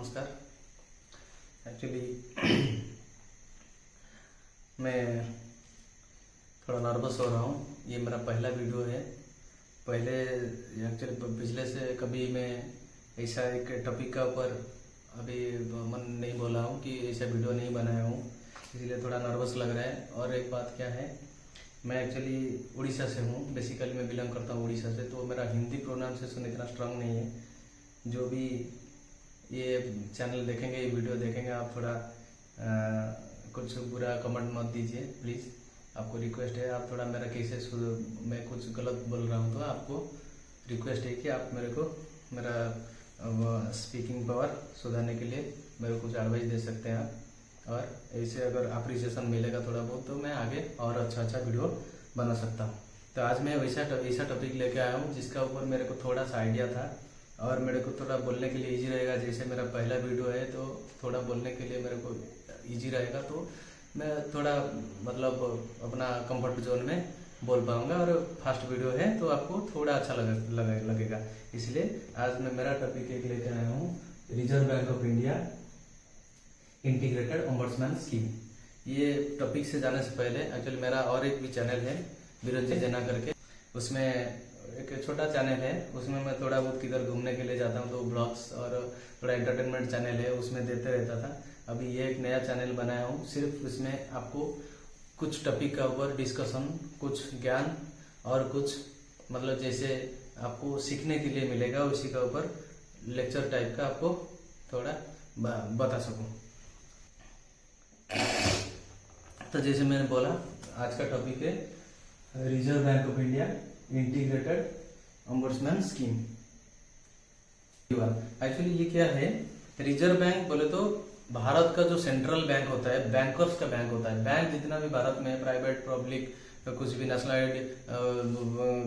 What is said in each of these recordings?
नमस्कार। एक्चुअली मैं थोड़ा नर्वस हो रहा हूँ। ये मेरा पहला वीडियो है। पहले एक्चुअली पिछले से कभी मैं ऐसा एक टॉपिक का ऊपर अभी मन नहीं बोला हूँ कि ऐसा वीडियो नहीं बनाया हूँ, इसलिए थोड़ा नर्वस लग रहा है। और एक बात क्या है, मैं एक्चुअली उड़ीसा से हूँ। बेसिकली मैं बिलोंग करता हूँ उड़ीसा से, तो मेरा हिंदी प्रोनाउंसिएशन इतना स्ट्रांग नहीं है। जो भी ये चैनल देखेंगे, ये वीडियो देखेंगे, आप थोड़ा कुछ बुरा कमेंट मत दीजिए प्लीज़। आपको रिक्वेस्ट है, आप थोड़ा मेरा कैसे मैं कुछ गलत बोल रहा हूँ तो आपको रिक्वेस्ट है कि आप मेरे को मेरा स्पीकिंग पावर सुधारने के लिए मेरे को कुछ एडवाइस दे सकते हैं आप। और ऐसे अगर अप्रिसिएशन मिलेगा थोड़ा बहुत तो मैं आगे और अच्छा वीडियो बना सकता हूँ। तो आज मैं ऐसा टॉपिक लेके आया हूँ जिसका ऊपर मेरे को थोड़ा सा आइडिया था और मेरे को थोड़ा बोलने के लिए इजी रहेगा। जैसे मेरा पहला वीडियो है तो थोड़ा बोलने के लिए मेरे को इजी रहेगा, तो मैं थोड़ा मतलब अपना कंफर्ट जोन में बोल पाऊंगा। और फर्स्ट वीडियो है तो आपको थोड़ा अच्छा लगेगा। इसलिए आज मैं मेरा टॉपिक एक लेके आया हूँ, reserve bank of India integrated ombudsman scheme. ये टॉपिक से जाने से पहले एक्चुअली मेरा और एक भी चैनल है विरोध जना करके, उसमें एक छोटा चैनल है, उसमें मैं थोड़ा बहुत किधर घूमने के लिए जाता हूँ तो ब्लॉग्स और थोड़ा एंटरटेनमेंट चैनल है, उसमें देते रहता था। अभी ये एक नया चैनल बनाया हूँ, सिर्फ इसमें आपको कुछ टॉपिक का ऊपर डिस्कशन, कुछ ज्ञान और कुछ मतलब जैसे आपको सीखने के लिए मिलेगा उसी का ऊपर लेक्चर टाइप का आपको थोड़ा बता सकूँ। तो जैसे मैंने बोला, आज का टॉपिक है reserve bank of India integrated ombudsman scheme. Actually ये क्या है, रिजर्व बैंक बोले तो भारत का जो सेंट्रल बैंक होता है, बैंकर्स का बैंक होता है। बैंक जितना भी भारत में प्राइवेट, पब्लिक, कुछ भी नेशनल,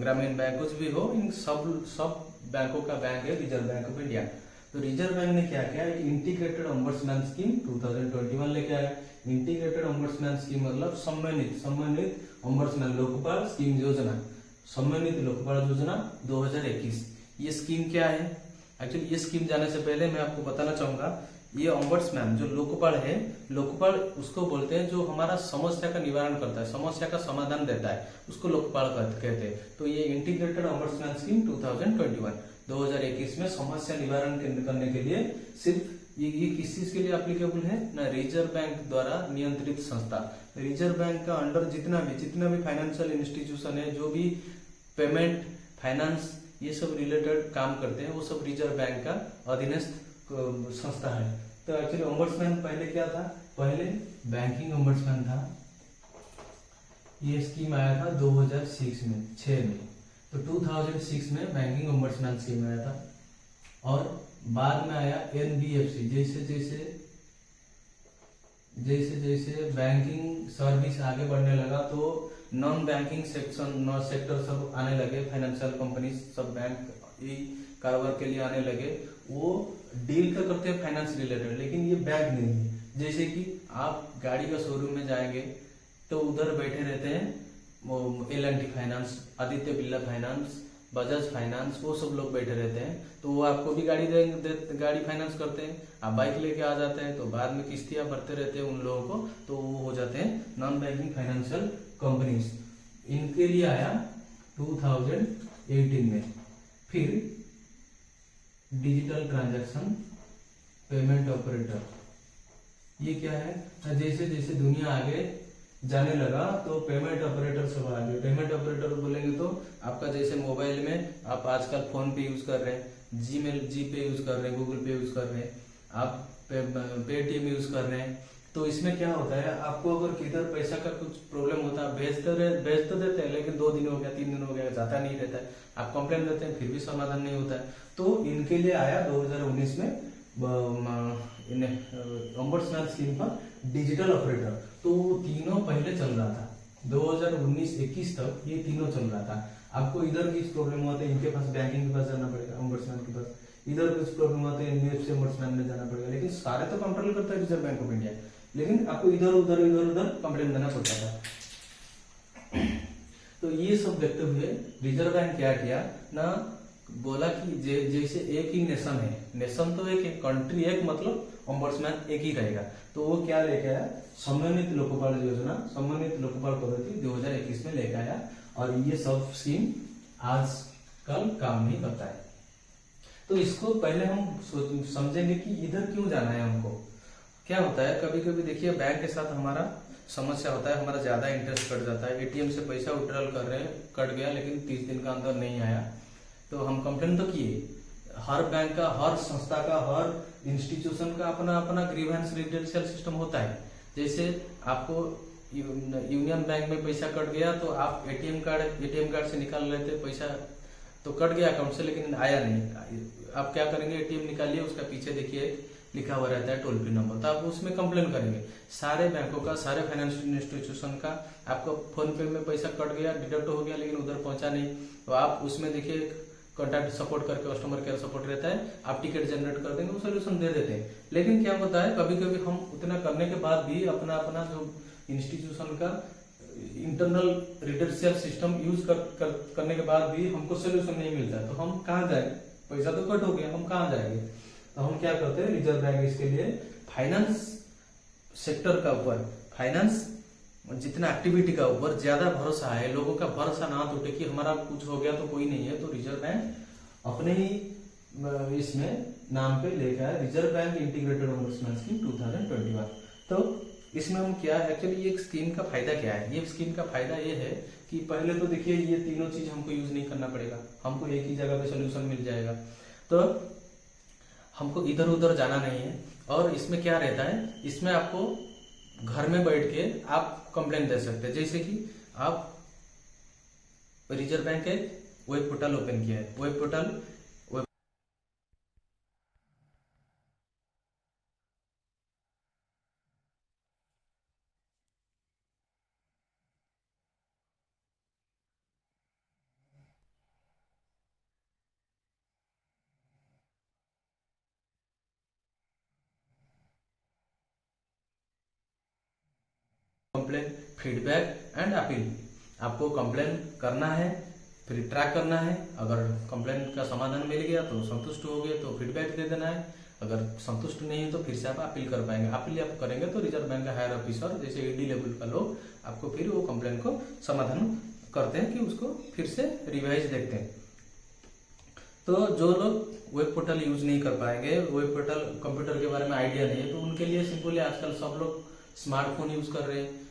ग्रामीण बैंक कुछ भी हो, इन सब बैंकों का बैंक है रिजर्व बैंक ऑफ इंडिया। तो रिजर्व बैंक ने क्या किया, इंटीग्रेटेड ओम्बड्समैन स्कीम 2021 लेके आया। इंटीग्रेटेड ओम्बड्समैन स्कीम मतलब सम्मानित ओम्बड्समैन लोकपाल स्कीम योजना, सम्मानित लोकपाल योजना 2021। ये स्कीम क्या है? एक्चुअली ये स्कीम जाने से पहले मैं आपको बताना चाहूंगा, ये ओम्बड्समैन जो लोकपाल है, लोकपाल उसको बोलते हैं जो हमारा समस्या का निवारण करता है, समस्या का समाधान देता है, उसको लोकपाल कहते हैं। तो ये इंटीग्रेटेड ओम्बड्समैन स्कीम 2021 में समस्या निवारण करने के लिए सिर्फ ये किस चीज के लिए एप्लीकेबल है ना, रिजर्व बैंक द्वारा नियंत्रित संस्था। रिजर्व बैंक का अंडर जितना भी फाइनेंशियल इंस्टीट्यूशन है, जो भी पेमेंट, फाइनेंस, ये सब रिलेटेड काम करते हैं, वो सब रिजर्व बैंक का अधीनस्थ संस्था है। तो एक्चुअली ओम्बड्समैन पहले क्या था, पहले बैंकिंग ओम्बड्समैन था। ये स्कीम आया था 2006 में, तो 2006 में बैंकिंग ओम्बड्समैन स्कीम आया था। और बाद में आया एनबीएफसी। जैसे बैंकिंग सर्विस आगे बढ़ने लगा तो नॉन बैंकिंग सेक्टर सब आने लगे, फाइनेंशियल कंपनी सब बैंक कारोबार के लिए आने लगे। वो डील तो करते हैं फाइनेंस रिलेटेड, लेकिन ये बैंक नहीं है। जैसे कि आप गाड़ी का शोरूम में जाएंगे तो उधर बैठे रहते हैं L&T finance, Aditya Birla finance, Bajaj finance, वो सब लोग बैठे रहते हैं। तो वो आपको भी गाड़ी फाइनेंस करते हैं। आप बाइक लेके आ जाते हैं तो बाद में किस्तियां भरते रहते हैं उन लोगों को, तो वो हो जाते हैं नॉन बैंकिंग फाइनेंशियल कंपनीज। इनके लिए आया 2018 में। फिर डिजिटल ट्रांजैक्शन पेमेंट ऑपरेटर, ये क्या है, जैसे दुनिया आगे जाने लगा तो पेमेंट ऑपरेटर सब आ गए। पेमेंट ऑपरेटर बोलेंगे तो आपका जैसे मोबाइल में आप आजकल फोन पे यूज कर रहे हैं, जी पे यूज कर रहे हैं, गूगल पे यूज कर रहे हैं, आप पेटीएम यूज कर रहे हैं। तो इसमें क्या होता है, आपको अगर किधर पैसा का कुछ प्रॉब्लम होता है, भेज तो देते हैं, लेकिन 2 दिन हो गया, 3 दिन हो गया, जाता नहीं रहता है। आप कंप्लेन देते हैं फिर भी समाधान नहीं होता है। तो इनके लिए आया 2019 में ओम्बड्समैन स्कीम का डिजिटल ऑपरेटर। तो तीनों पहले चल रहा था 2019-21 तक, ये तीनों चल रहा था। आपको इधर कुछ प्रॉब्लम हुआ तो इनके पास, बैंकिंग के पास जाना पड़ेगा, ओम्बड्समैन के पास। इधर कुछ प्रॉब्लम हुआ तो एनबीएफसी ओम्बड्समैन में जाना पड़ेगा। लेकिन सारे तो कंट्रोल करता है रिजर्व बैंक ऑफ इंडिया, लेकिन आपको इधर उधर कंप्लेन देना पड़ता था। तो ये सब देखते हुए रिजर्व बैंक क्या किया ना, बोला कि जैसे एक ही नेशन है, नेशन तो एक है, कंट्री एक, मतलब ओम्बड्समैन एक ही रहेगा। तो वो क्या लेके आया, समन्वित लोकपाल योजना, समन्वित लोकपाल पद्धति 2021 में लेके आया, और ये सब स्कीम आजकल काम नहीं करता है। तो इसको पहले हम समझेंगे कि इधर क्यों जाना है हमको। क्या होता है, कभी कभी देखिए बैंक के साथ हमारा समस्या होता है, हमारा ज्यादा इंटरेस्ट कट जाता है, एटीएम से पैसा विड्रॉल कर रहे हैं, कट गया लेकिन 30 दिन का अंदर नहीं आया, तो हम कंप्लेन तो किए। हर बैंक का, हर संस्था का, हर इंस्टीट्यूशन का अपना अपना ग्रीवेंस रिडक्शन सिस्टम होता है। जैसे आपको यूनियन बैंक में पैसा कट गया तो आप एटीएम कार्ड से निकाल लेते पैसा, तो कट गया अकाउंट से लेकिन आया नहीं। आप क्या करेंगे, एटीएम निकालिए, उसका पीछे देखिए लिखा हुआ रहता है टोल फ्री नंबर, तो आप उसमें कंप्लेन करेंगे। सारे बैंकों का, सारे फाइनेंशियल इंस्टीट्यूशन का, आपको फोन पे में पैसा कट गया, डिडक्ट हो गया लेकिन उधर पहुंचा नहीं, तो आप उसमें देखिए कॉन्टैक्ट सपोर्ट करके कस्टमर केयर सपोर्ट रहता है, आप टिकट जनरेट कर देंगे, वो सोल्यूशन दे देते हैं। लेकिन क्या होता है, कभी कभी हम उतना करने के बाद भी अपना अपना जो इंस्टीट्यूशन का इंटरनल रिडक्शन सिस्टम यूज करने के बाद भी हमको सोल्यूशन नहीं मिलता, तो हम कहाँ जाए, पैसा तो कट हो गया, हम कहाँ जाएंगे। तो हम क्या करते हैं, रिजर्व बैंक इसके लिए फाइनेंस सेक्टर का ऊपर, फाइनेंस जितना एक्टिविटी का ऊपर ज्यादा भरोसा है, लोगों का भरोसा ना टूटे कि हमारा कुछ हो गया तो कोई नहीं है, तो रिजर्व बैंक अपने ही इसमें नाम पे लेकर आया reserve bank integrated ombudsman scheme 2021। तो इसमें हम क्या एक्चुअली ये स्कीम का फायदा क्या है, ये स्कीम का फायदा ये है कि पहले तो देखिए ये तीनों चीज हमको यूज नहीं करना पड़ेगा, हमको एक ही जगह पे सोल्यूशन मिल जाएगा, तो हमको इधर उधर जाना नहीं है। और इसमें क्या रहता है, इसमें आपको घर में बैठ के आप कंप्लेन दे सकते हैं। जैसे कि आप रिजर्व बैंक के वेब पोर्टल ओपन किया है, web portal complain, feedback and appeal. आपको कंप्लेन करना है, फिर ट्रैक करना है, अगर कंप्लेन का समाधान मिल गया तो संतुष्ट हो गए तो फीडबैक दे देना है, अगर संतुष्ट नहीं है तो फिर से आप अपील कर पाएंगे। अपील आप करेंगे तो रिजर्व बैंक का हायर ऑफिसर जैसे ईडी लेवल का लोग आपको फिर वो कंप्लेन को समाधान करते हैं कि उसको फिर से रिवाइज देखते हैं। तो जो लोग वेब पोर्टल यूज नहीं कर पाएंगे, वेब पोर्टल कंप्यूटर के बारे में आइडिया नहीं है, तो उनके लिए सिंपली आजकल सब लोग स्मार्टफोन यूज कर रहे हैं,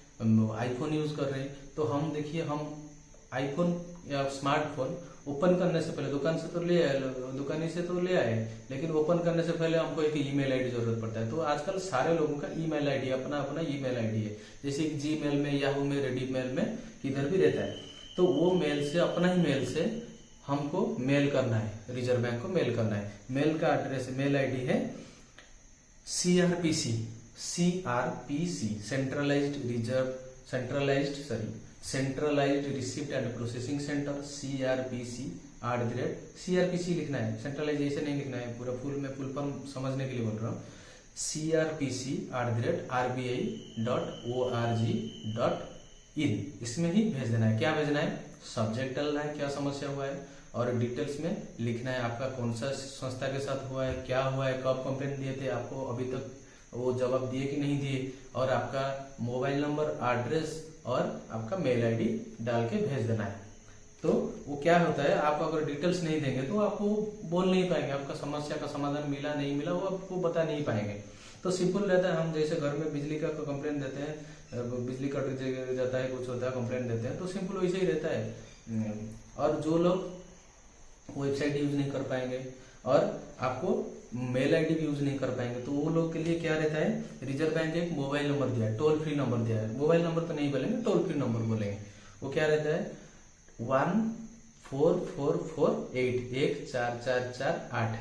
आईफोन यूज कर रहे हैं। तो हम देखिए, हम आईफोन या स्मार्टफोन ओपन करने से पहले दुकान से तो ले आए, दुकानी से तो ले आए, लेकिन ओपन करने से पहले हमको एक ईमेल आईडी जरूरत पड़ता है। तो आजकल सारे लोगों का ईमेल आईडी, अपना अपना ईमेल आईडी है, जैसे जीमेल में, याहू में, रेडिमेल में, किधर भी रहता है। तो वो मेल से, अपना ही मेल से हमको मेल करना है, रिजर्व बैंक को मेल करना है। मेल का एड्रेस, मेल आईडी है CRPC centralised receipt and processing centre, CRPC लिखना है, सेंट्रलाइजेशन नहीं लिखना है, पूरा फुल में, फुल फॉर्म समझने के लिए बोल रहा हूँ। CRPC@RBI.org.in, इसमें ही भेज देना है। क्या भेजना है, सब्जेक्ट डालना है, क्या समस्या हुआ है, और डिटेल्स में लिखना है आपका कौन सा संस्था के साथ हुआ है, क्या हुआ है, कब कंप्लेंट दिए थे, आपको अभी तक वो जवाब दिए कि नहीं दिए, और आपका मोबाइल नंबर, एड्रेस और आपका मेल आईडी डाल के भेज देना है। तो वो क्या होता है, आप अगर डिटेल्स नहीं देंगे तो आपको बोल नहीं पाएंगे, आपका समस्या का समाधान मिला नहीं मिला वो आपको बता नहीं पाएंगे। तो सिंपल रहता है, हम जैसे घर में बिजली का कंप्लेंट देते हैं, बिजली कट जाता है, कुछ होता है, कंप्लेंट देते हैं, तो सिंपल वैसे ही रहता है। और जो लोग वेबसाइट यूज नहीं कर पाएंगे और आपको मेल आईडी भी यूज नहीं कर पाएंगे, तो वो लोग के लिए क्या रहता है, रिजर्व बैंक एक मोबाइल नंबर दिया है, टोल फ्री नंबर दिया है। मोबाइल नंबर तो नहीं बोलेंगे, टोल फ्री नंबर बोलेंगे। वो क्या रहता है, 14448, 144448,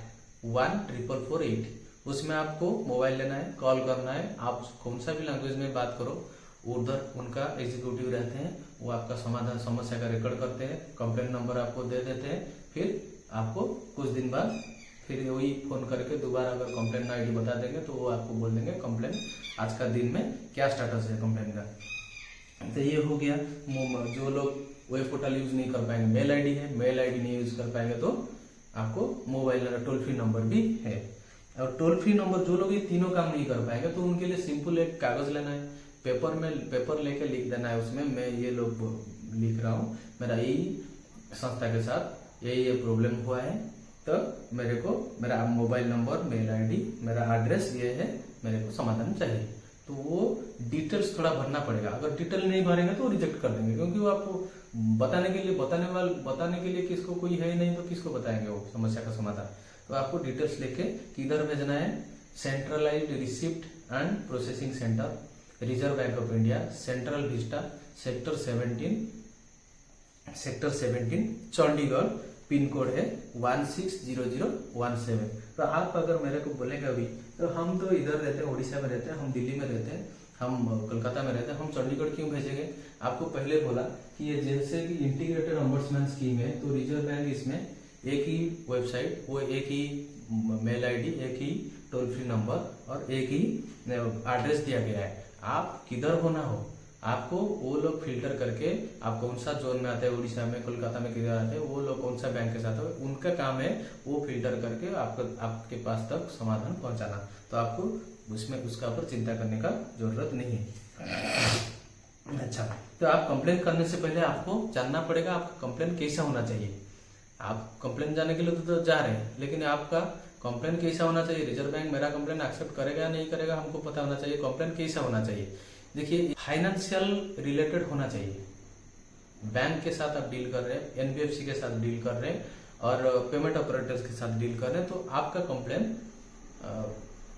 144448। उसमें आपको मोबाइल लेना है, कॉल करना है, आप कौन सा भी लैंग्वेज में बात करो, उधर उनका एग्जीक्यूटिव रहते हैं, वो आपका समाधान, समस्या का रिकॉर्ड करते हैं, कंप्लेंट नंबर आपको दे देते हैं। फिर आपको कुछ दिन बाद फिर वही फोन करके दोबारा अगर कंप्लेंट आईडी बता देंगे तो वो आपको बोल देंगे कंप्लेंट आज का दिन में क्या स्टेटस है कंप्लेंट का। तो ये हो गया। जो लोग वेब पोर्टल यूज नहीं कर पाएंगे, मेल आईडी है, मेल आईडी नहीं यूज कर पाएंगे तो आपको मोबाइल टोल फ्री नंबर भी है। और टोल फ्री नंबर जो लोग ये तीनों काम नहीं कर पाएंगे तो उनके लिए सिंपल एक कागज लेना है, पेपर लेके लिख देना है उसमें मैं ये लोग लिख रहा हूँ, मेरा यही संस्था के साथ ये प्रॉब्लम हुआ है, तो मेरे को मेरा मोबाइल नंबर, मेल आईडी, मेरा एड्रेस ये है, मेरे को समाधान चाहिए। तो वो डिटेल्स थोड़ा भरना पड़ेगा। अगर डिटेल नहीं भरेंगे तो रिजेक्ट कर देंगे, क्योंकि वो आपको बताने के लिए किसको कोई है ही नहीं, तो किसको बताएंगे वो समस्या का समाधान। तो आपको डिटेल्स लेके किधर भेजना है, centralised receipt and processing centre, reserve bank of India, central Vista, sector 17 Chandigarh, pin code है 160017। तो आप अगर मेरे को बोलेंगे अभी, तो हम तो इधर रहते हैं, उड़ीसा में रहते हैं, हम दिल्ली में रहते हैं, हम कोलकाता में रहते हैं, हम चंडीगढ़ क्यों भेजेंगे? आपको पहले बोला कि ये जैसे कि इंटीग्रेटेड ऑम्बड्समैन स्कीम है, तो रिजर्व बैंक इसमें एक ही वेबसाइट, वो एक ही मेल आईडी, एक ही टोल फ्री नंबर और एक ही एड्रेस दिया गया है। आप किधर होना हो, आपको वो लोग फिल्टर करके आप कौन सा जोन में आते हैं, उड़ीसा में, कोलकाता में किधर आते हैं, वो लोग कौन सा बैंक के साथ हो, उनका काम है वो फिल्टर करके आपके पास तक समाधान पहुंचाना। तो आपको उसमें उसका ऊपर चिंता करने का जरूरत नहीं है। अच्छा, तो आप कंप्लेन करने से पहले आपको जानना पड़ेगा आपका कंप्लेन कैसा होना चाहिए। आप कंप्लेन जाने के लिए तो जा रहे हैं, लेकिन आपका कंप्लेन कैसा होना चाहिए, रिजर्व बैंक मेरा कंप्लेन एक्सेप्ट करेगा या नहीं करेगा, हमको पता होना चाहिए। कंप्लेन कैसा होना चाहिए, देखिए फाइनेंशियल रिलेटेड होना चाहिए। बैंक के साथ आप डील कर रहे हैं, एनबीएफसी के साथ डील कर रहे हैं और पेमेंट ऑपरेटर्स के साथ डील कर रहे हैं, तो आपका कंप्लेन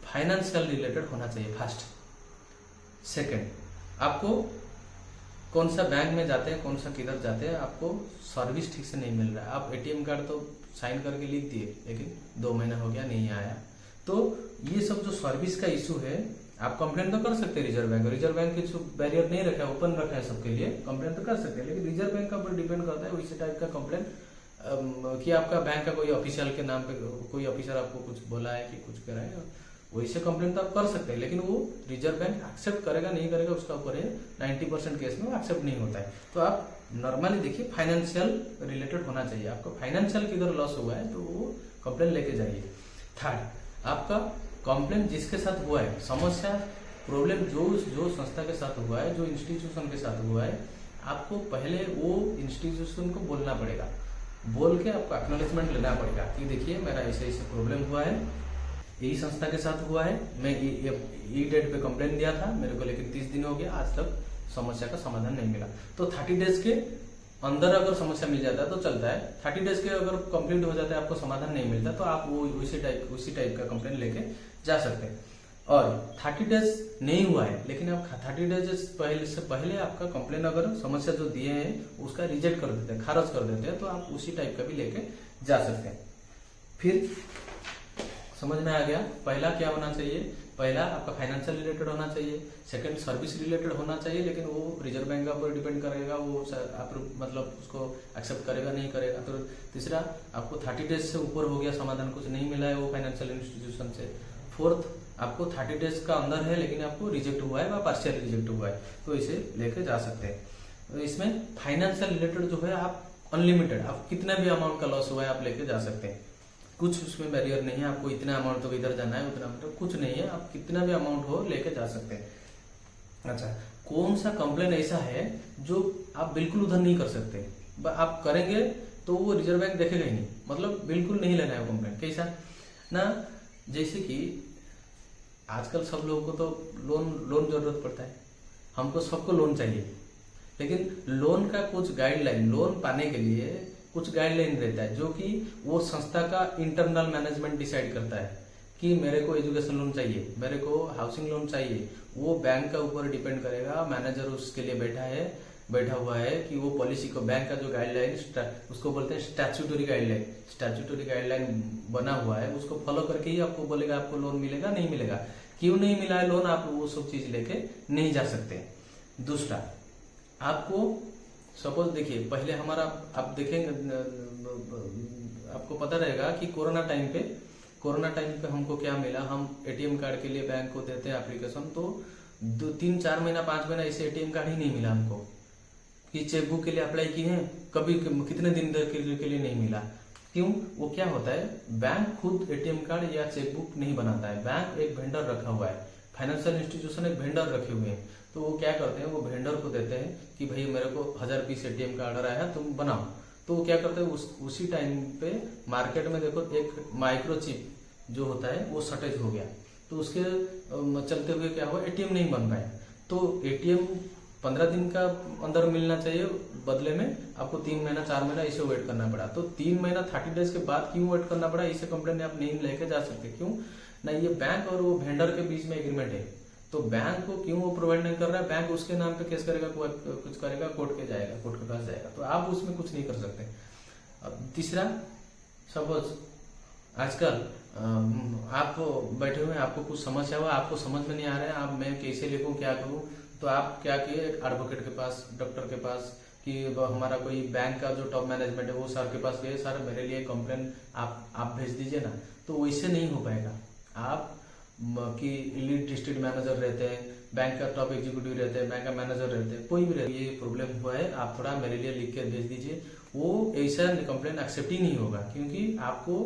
फाइनेंशियल रिलेटेड होना चाहिए फर्स्ट। सेकंड, आपको कौन सा बैंक में जाते हैं, कौन सा किधर जाते हैं, आपको सर्विस ठीक से नहीं मिल रहा है। आप एटीएम कार्ड तो साइन करके लिख दिए, लेकिन 2 महीना हो गया नहीं आया, तो ये सब जो सर्विस का इशू है, आप कंप्लेन तो कर सकते हैं रिजर्व बैंक के बैरियर नहीं रखा है, ओपन रखा है सबके लिए, कंप्लेन तो कर सकते हैं। लेकिन रिजर्व बैंक का ऊपर डिपेंड करता है उसी टाइप का कंप्लेन कि आपका बैंक का कोई ऑफिशियल के नाम पे कोई ऑफिसर आपको कुछ बोला है कि कुछ करा है, वैसे कंप्लेन तो आप कर सकते हैं। लेकिन वो रिजर्व बैंक एक्सेप्ट करेगा नहीं करेगा उसका ऊपर है, 90% केस में वो एक्सेप्ट नहीं होता है। तो आप नॉर्मली देखिए फाइनेंशियल रिलेटेड होना चाहिए। आपको फाइनेंशियल किधर लॉस हुआ है तो वो कंप्लेन लेके जाइए। थर्ड, आपका कंप्लेन जिसके साथ हुआ है, समस्या प्रॉब्लम जो संस्था के साथ हुआ है, जो इंस्टीट्यूशन के साथ हुआ है, आपको पहले वो इंस्टीट्यूशन को बोलना पड़ेगा, बोल के आपको एक्नॉलेजमेंट लेना पड़ेगा कि देखिए मेरा ऐसे ऐसे प्रॉब्लम हुआ है, यही संस्था के साथ हुआ है, मैं ये डेट पे कंप्लेन दिया था मेरे को, लेकिन 30 दिन हो गया आज तक समस्या का समाधान नहीं मिला। तो 30 डेज के अंदर अगर समस्या मिल जाता है तो चलता है, 30 डेज के अगर कंप्लीट हो जाता है आपको समाधान नहीं मिलता तो आप वो उसी टाइप का कंप्लेन लेके जा सकते हैं। और 30 डेज नहीं हुआ है लेकिन आप 30 डेज पहले आपका कंप्लेन अगर समस्या जो दिए हैं उसका रिजेक्ट कर देते हैं, खारिज कर देते हैं, तो आप उसी टाइप का भी लेके जा सकते हैं। फिर समझ में आ गया, पहला क्या होना चाहिए, पहला आपका फाइनेंशियल रिलेटेड होना चाहिए, सेकंड सर्विस रिलेटेड होना चाहिए, लेकिन वो रिजर्व बैंक का ऊपर डिपेंड करेगा, वो आप मतलब उसको एक्सेप्ट करेगा नहीं करेगा। तो तीसरा, आपको 30 डेज से ऊपर हो गया समाधान, कुछ नहीं मिला है वो फाइनेंशियल इंस्टीट्यूशन से। फोर्थ, आपको 30 डेज का अंदर है लेकिन आपको रिजेक्ट हुआ है, पार्शियल रिजेक्ट हुआ है, तो इसे लेके जा सकते हैं। तो इसमें फाइनेंशियल रिलेटेड जो है आप अनलिमिटेड, आप कितना भी अमाउंट का लॉस हुआ है आप लेके जा सकते हैं, कुछ उसमें बैरियर नहीं है, आपको इतना अमाउंट तो इधर जाना है उतना अमाउंट कुछ नहीं है, आप कितना भी अमाउंट हो लेके जा सकते हैं। अच्छा, कौन सा कंप्लेन ऐसा है जो आप बिल्कुल उधर नहीं कर सकते, आप करेंगे तो वो रिजर्व बैंक देखेगा ही नहीं, मतलब बिल्कुल नहीं लेना है कंप्लेन। कैसा ना, जैसे कि आजकल सब लोगों को तो लोन जरूरत पड़ता है, हमको सबको लोन चाहिए, लेकिन लोन का कुछ गाइडलाइन, लोन पाने के लिए कुछ गाइडलाइन रहता है जो कि वो संस्था का इंटरनल मैनेजमेंट डिसाइड करता है कि मेरे को एजुकेशन लोन चाहिए, मेरे को हाउसिंग लोन चाहिए, वो बैंक का ऊपर डिपेंड करेगा, मैनेजर उसके लिए बैठा हुआ है कि वो पॉलिसी को, बैंक का जो गाइडलाइन उसको बोलते हैं स्टैट्यूटरी गाइडलाइन बना हुआ है, उसको फॉलो करके ही आपको बोलेगा आपको लोन मिलेगा नहीं मिलेगा, क्यों नहीं मिला है लोन, आप वो सब चीज लेके नहीं जा सकते। दूसरा, आपको सपोज देखिए पहले हमारा, आप देखेंगे आपको पता रहेगा कि कोरोना टाइम पे हमको क्या मिला, हम एटीएम कार्ड के लिए बैंक को देते हैं एप्लीकेशन, तो 3-4 महीना 5 महीना ऐसे एटीएम कार्ड ही नहीं मिला हमको, कि चेकबुक के लिए अप्लाई किए हैं, कभी कितने दिन के लिए नहीं मिला, क्यों? वो क्या होता है, बैंक खुद एटीएम कार्ड या चेकबुक नहीं बनाता है, बैंक एक वेंडर रखा हुआ है, फाइनेंशियल इंस्टीट्यूशन एक वेंडर रखे हुए हैं। तो वो क्या करते हैं, वो वेंडर को देते हैं कि भाई मेरे को 1000 पीस एटीएम का ऑर्डर आया है, तुम बनाओ। तो वो क्या करते हैं, उसी टाइम पे मार्केट में देखो एक माइक्रोचिप जो होता है वो शॉर्टेज हो गया, तो उसके चलते हुए क्या हुआ, एटीएम नहीं बन पाया। तो एटीएम 15 दिन का अंदर मिलना चाहिए, बदले में आपको 3 महीना 4 महीना इसे वेट करना पड़ा। तो 3 महीना 30 डेज के बाद क्यों वेट करना पड़ा, इसे कंप्लेंट आप नहीं लेके जा सकते। क्यों ना, ये बैंक और वो वेंडर के बीच में एग्रीमेंट है, तो बैंक को क्यों वो प्रोवाइड नहीं कर रहा है, बैंक उसके नाम पे केस करेगा, कुछ करेगा, कोर्ट के जाएगा, कोर्ट के पास जाएगा, तो आप उसमें कुछ नहीं कर सकते। अब तीसरा, सपोज आजकल आप बैठे हुए हैं, आपको कुछ समस्या हुआ, आपको समझ में नहीं आ रहा है, आप मैं कैसे लिखूं, क्या करूं, तो आप क्या किए, एडवोकेट के पास, डॉक्टर के पास, कि हमारा कोई बैंक का जो टॉप मैनेजमेंट है वो सर के पास गए, सर मेरे लिए कंप्लेन आप भेज दीजिए ना। तो वैसे नहीं हो पाएगा। आप कि लीड डिस्ट्रिक्ट मैनेजर रहते हैं, बैंक का टॉप एग्जीक्यूटिव रहते हैं, बैंक का मैनेजर रहते हैं, कोई भी रहते, ये प्रॉब्लम हुआ है, आप थोड़ा मेरे लिए लिख के भेज दीजिए, वो ऐसा कंप्लेन एक्सेप्ट ही नहीं होगा, क्योंकि आपको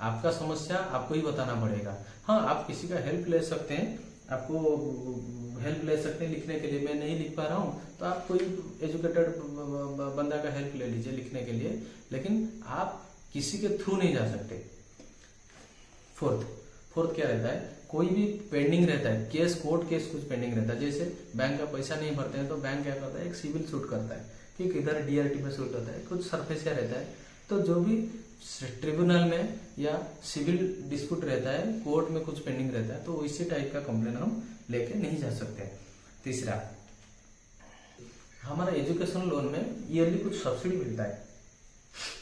आपका समस्या आपको ही बताना पड़ेगा। हाँ, आप किसी का हेल्प ले सकते हैं, आपको हेल्प ले सकते हैं लिखने के लिए, मैं नहीं लिख पा रहा हूँ तो आप कोई एजुकेटेड बंदा का हेल्प ले लीजिए लिखने के लिए, लेकिन आप किसी के थ्रू नहीं जा सकते। फोर्थ क्या रहता है, कोई भी पेंडिंग रहता है केस, कोर्ट केस कुछ पेंडिंग रहता है, जैसे बैंक का पैसा नहीं भरते हैं तो बैंक क्या करता है, एक सिविल सूट करता है, कि किधर डीआरटी में सूट होता है, कुछ सरफेसिया रहता है। तो जो भी ट्रिब्यूनल में या सिविल डिस्प्यूट रहता है, कोर्ट में कुछ पेंडिंग रहता है, तो इसी टाइप का कंप्लेन हम लेके नहीं जा सकते। तीसरा, हमारा एजुकेशन लोन में ईयरली कुछ सब्सिडी मिलता है।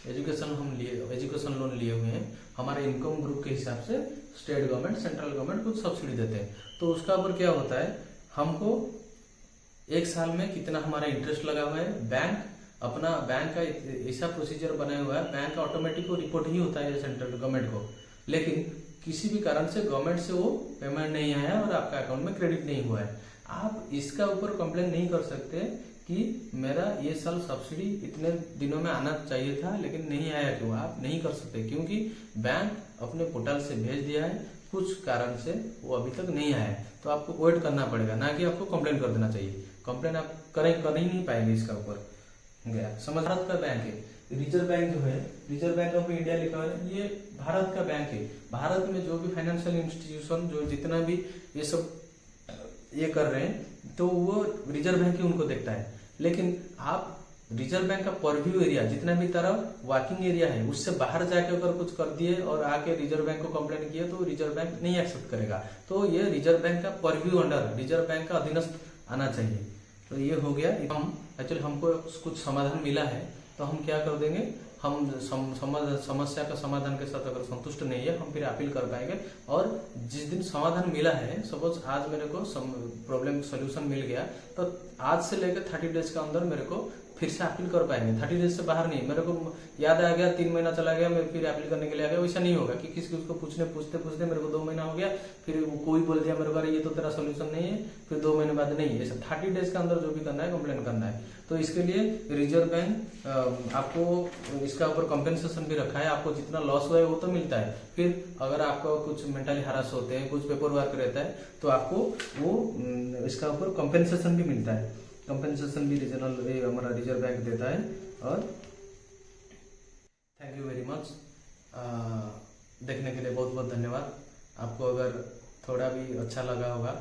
एजुकेशन लोन लिए हुए हैं, हमारे इनकम ग्रुप के हिसाब से स्टेट गवर्नमेंट, सेंट्रल गवर्नमेंट कुछ सब्सिडी देते हैं। तो उसका ऊपर क्या होता है, हमको एक साल में कितना हमारा इंटरेस्ट लगा हुआ है, बैंक का ऐसा प्रोसीजर बनाया हुआ है, बैंक का ऑटोमेटिक को रिपोर्ट ही होता है सेंट्रल गवर्नमेंट को, लेकिन किसी भी कारण से गवर्नमेंट से वो पेमेंट नहीं आया और आपका अकाउंट में क्रेडिट नहीं हुआ है, आप इसका ऊपर कंप्लेन नहीं कर सकते कि मेरा ये साल सब्सिडी इतने दिनों में आना चाहिए था लेकिन नहीं आया, क्यों? आप नहीं कर सकते, क्योंकि बैंक अपने पोर्टल से भेज दिया है, कुछ कारण से वो अभी तक नहीं आया है, तो आपको वेट करना पड़ेगा, ना कि आपको कंप्लेन कर देना चाहिए। कंप्लेन आप कर ही नहीं पाएंगे इसका ऊपर गया। समझ, भारत का बैंक है, रिजर्व बैंक जो है, रिजर्व बैंक ऑफ इंडिया लिखा हुआ है, ये भारत का बैंक है। भारत में जो भी फाइनेंशियल इंस्टीट्यूशन जो जितना भी ये सब ये कर रहे हैं, तो वो रिजर्व बैंक ही उनको देखता है। लेकिन आप रिजर्व बैंक का परव्यू एरिया, जितना भी तरह वर्किंग एरिया है, उससे बाहर जाके अगर कुछ कर दिए और आके रिजर्व बैंक को कंप्लेन किए तो रिजर्व बैंक नहीं एक्सेप्ट करेगा। तो ये रिजर्व बैंक का परव्यू अंडर, रिजर्व बैंक का अधीनस्थ आना चाहिए। तो ये हो गया। हम एक्चुअली हमको कुछ समाधान मिला है, तो हम क्या कर देंगे, हम समस्या का समाधान के साथ अगर संतुष्ट नहीं है, हम फिर अपील कर पाएंगे। और जिस दिन समाधान मिला है, सपोज आज मेरे को प्रॉब्लम सोल्यूशन मिल गया, तो आज से लेकर 30 डेज के अंदर मेरे को फिर से अपील कर पाएंगे। 30 डेज से बाहर नहीं, मेरे को याद आ गया 3 महीना चला गया, मैं फिर अपील करने के लिए आ गया, वैसा नहीं होगा कि किसी को पूछते मेरे को 2 महीना हो गया, फिर कोई बोल दिया मेरे को अरे ये तो तेरा सोल्यूशन नहीं है, फिर 2 महीने बाद नहीं, ऐसा 30 डेज के अंदर जो भी करना है कंप्लेन करना है। तो इसके लिए रिजर्व बैंक आपको इसका ऊपर कंपेंसेशन भी रखा है, आपको जितना लॉस हुआ है वो तो मिलता है। फिर अगर आपको कुछ मेंटली हरास होते हैं, कुछ पेपर वर्क रहता है, तो आपको वो इसका ऊपर कंपेंसेशन भी मिलता है। कंपेंसेशन भी हमारा रिजर्व बैंक देता है। और थैंक यू वेरी मच, देखने के लिए बहुत बहुत धन्यवाद। आपको अगर थोड़ा भी अच्छा लगा होगा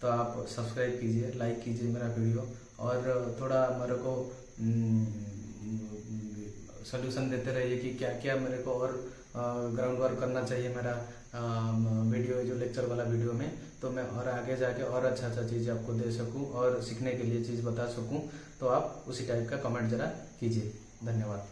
तो आप सब्सक्राइब कीजिए, लाइक कीजिए मेरा वीडियो, और थोड़ा मेरे को सोल्यूशन देते रहिए कि क्या क्या मेरे को और ग्राउंड वर्क करना चाहिए मेरा वीडियो, जो लेक्चर वाला वीडियो में, तो मैं और आगे जाके और अच्छा चीज़ आपको दे सकूं और सीखने के लिए चीज़ बता सकूं। तो आप उसी टाइप का कमेंट जरा कीजिए। धन्यवाद।